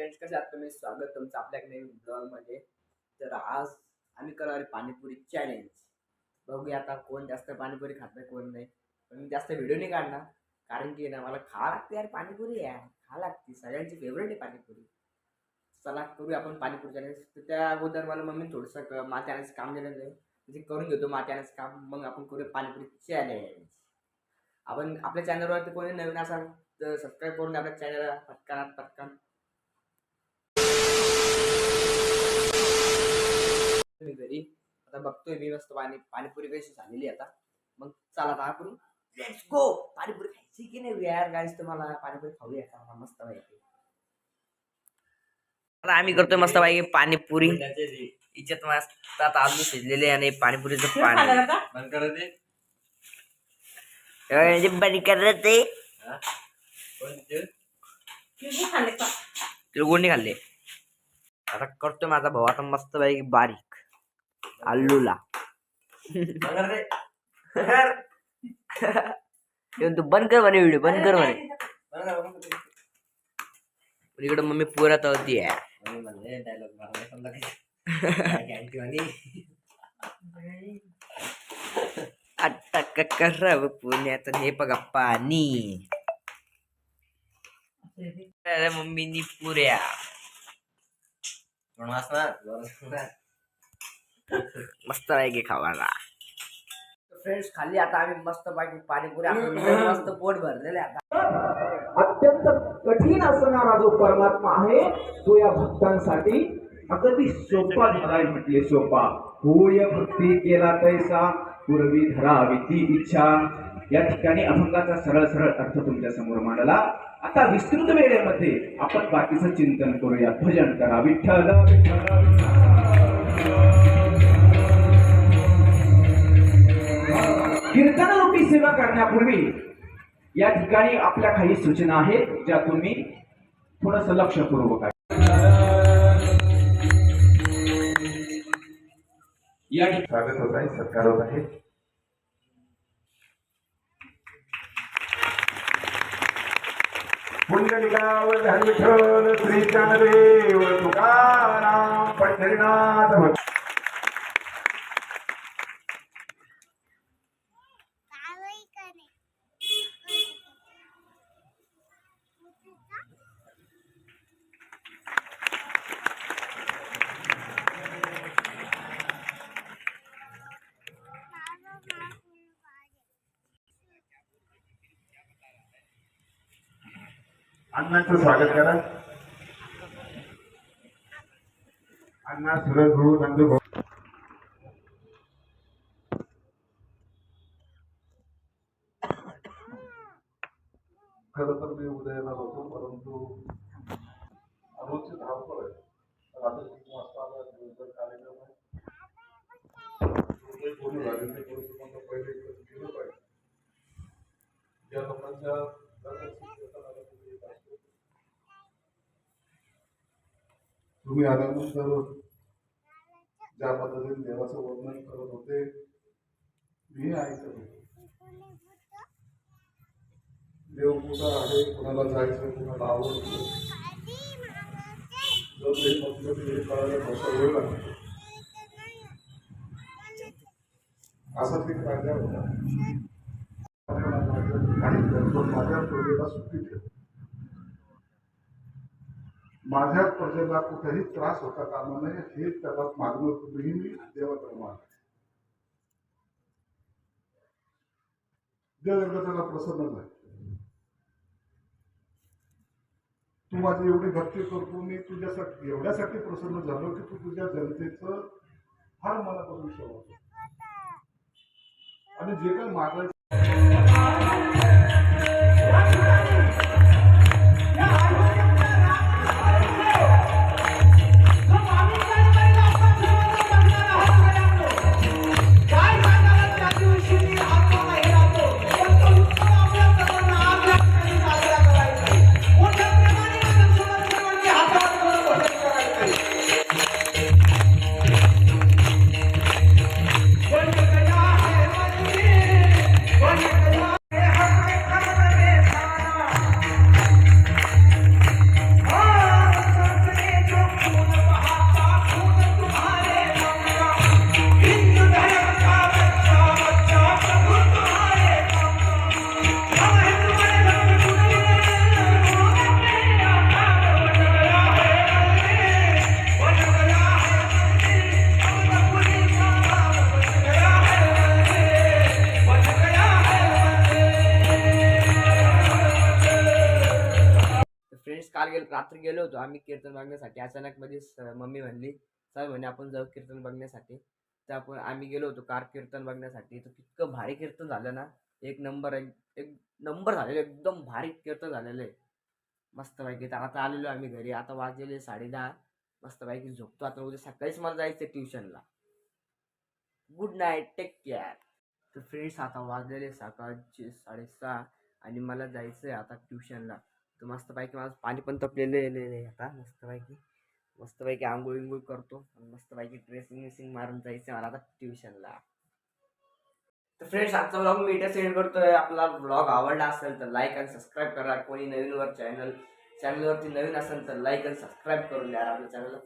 Friends, कसे आहात तुम्ही? स्वागत तुमचं आपल्या नवीन ब्लॉगमध्ये. तर आज आम्ही करणार आहे पाणीपुरी चॅलेंज. बघूया आता कोण जास्त पाणीपुरी खातं कोण नाही. पण मी जास्त व्हिडिओ नाही काढणार, कारण की ना मला खा लागते यार पाणीपुरी. यार खा लागते, सगळ्यांची फेवरेट आहे पाणीपुरी. चला करूया आपण पाणीपुरी चॅलेंज. तर त्या अगोदर मला मम्मीने थोडंसं माती आणायचं काम दिलेलं आहे, म्हणजे करून घेतो माती आणायचं काम, मग आपण करूया पाणीपुरी चॅलेंज. आपण आपल्या चॅनलवरती कोणी नवीन असाल तर सबस्क्राईब करून आपल्या चॅनलला पटकन. मी घरी आता बघतोय मी मस्त पाणीपुरी कशी झालेली आता. मग चला आता करू, लेट्स गो. पाणीपुरी खायची की नाही यार गाईस? तुम्हाला पाणीपुरी खाऊया का मस्त पाहिजे. आता आम्ही करतोय मस्त पाहिजे पाणीपुरी. इच्छित मस्त आता आलू शिजलेले आणि पाणीपुरीचं पाणी बंद करत ते तिळगुळ नाही खाल्ले. आता करतोय माझा भाऊ आता मस्त पैकी बारीक आलूला. तू बंद कर म्हणे व्हिडिओ, बंद कर म्हणे. इकडे मम्मी पुरा होती आहे. अटक करावं पुण्यात हे बघा पाणी. मम्मीनी पुऱ्या मस्त पैकी खावाला. फ्रेंड्स खाल्ली आता आम्ही मस्त पैकी पाणीपुरी. मस्त पोट भरलेले आता. अत्यंत कठीण असणारा जो परमात्मा आहे तो या भक्तांसाठी अगदी सोपा झालाय. म्हटले सोपा होय भक्ती केला तैसा पूर्वी धरावी ती इच्छा. या ठिकाणी अभंगाचा सरळ सरळ अर्थ तुमच्या समोर मांडला. आता विस्तृत वेळेमध्ये आपण बाकीचं चिंतन करूया. भजन करा विठ्ठल. कीर्तन रूपी सेवा करण्यापूर्वी या ठिकाणी आपल्या काही सूचना आहेत ज्या तुम्ही थोडस लक्षपूर्वक या ठिकाणी स्वागत होत आहे, सत्कार होत आहे. पुंडलिकावधान विठ्ठल श्री ज्ञानदेव तुकाराम पंढरीनाथ. अण्णांचं स्वागत करा. अण्णा सुरज भाऊ नंदू भाऊ. खरं तर मी उद्या येणार होतो, परंतु रोजची धावपळ आहे. रात्री 3 वाजता आला दिवसभर कार्यक्रम आहे. कोणी झाले ते करू पहिले केलं पाहिजे. ज्या लोकांच्या तुम्ही आल्यानंतर ज्या पद्धतीने देवाचं वर्णन करत होते मी ऐकलं. देव कुठं आहे, कुणाला जायचं, कुणाला आवडतं, जर ते म्हटलं की हे कळायला थोडासा वेळ लागतो. असा ते कायदा होता. माझ्या प्रजेला सुट्टी ठेव. माझ्या प्रजेला कुठेही त्रास होता कामा नये हे त्याला मागणं तुम्ही मी देवाकडे माग. देव एकदा त्याला प्रसन्न झाला. तू माझी एवढी भक्ती करतो, मी तुझ्यासाठी एवढ्यासाठी प्रसन्न झालो की तू तुझ्या जनतेचं फार मनापासून सेवा करतो आणि जे काही मागायचं रात्री गेलो होतो आम्ही कीर्तन बघण्यासाठी. अचानक मध्ये मम्मी म्हणली चल म्हणे आपण जाऊ कीर्तन बघण्यासाठी. तर आम्ही गेलो होतो कार कीर्तन बघण्यासाठी. तर इतकं भारी कीर्तन झालं ना, एक नंबर एक नंबर झालेलं, एकदम भारी कीर्तन झालेलं आहे मस्तपैकी. तर आता आलेलो आम्ही घरी, आता वाजलेले 10:30. मस्तपैकी झोपतो आता, उद्या सकाळीच मला जायचं ट्युशनला. Good night, take care. तर फ्रेंड्स आता वाजलेले सकाळचे 6:30 आणि मला जायचं आहे आता ट्युशनला. तर मस्तपैकी माझं पाणी पण तपलेलं आहे आता. मस्तपैकी आंघोळ विंघोळ करतो आणि मस्तपैकी ड्रेसिंग विसिंग मारून जायचं मला आता ट्युशनला. तर फ्रेंड्स आजचा ब्लॉग मी इथे सेंड करतोय. आपला ब्लॉग आवडला असेल तर लाईक आणि सबस्क्राईब करा. कोणी नवीनवर चॅनलवरती नवीन असेल तर लाईक आणि सबस्क्राईब करून द्या आपल्या चॅनलला.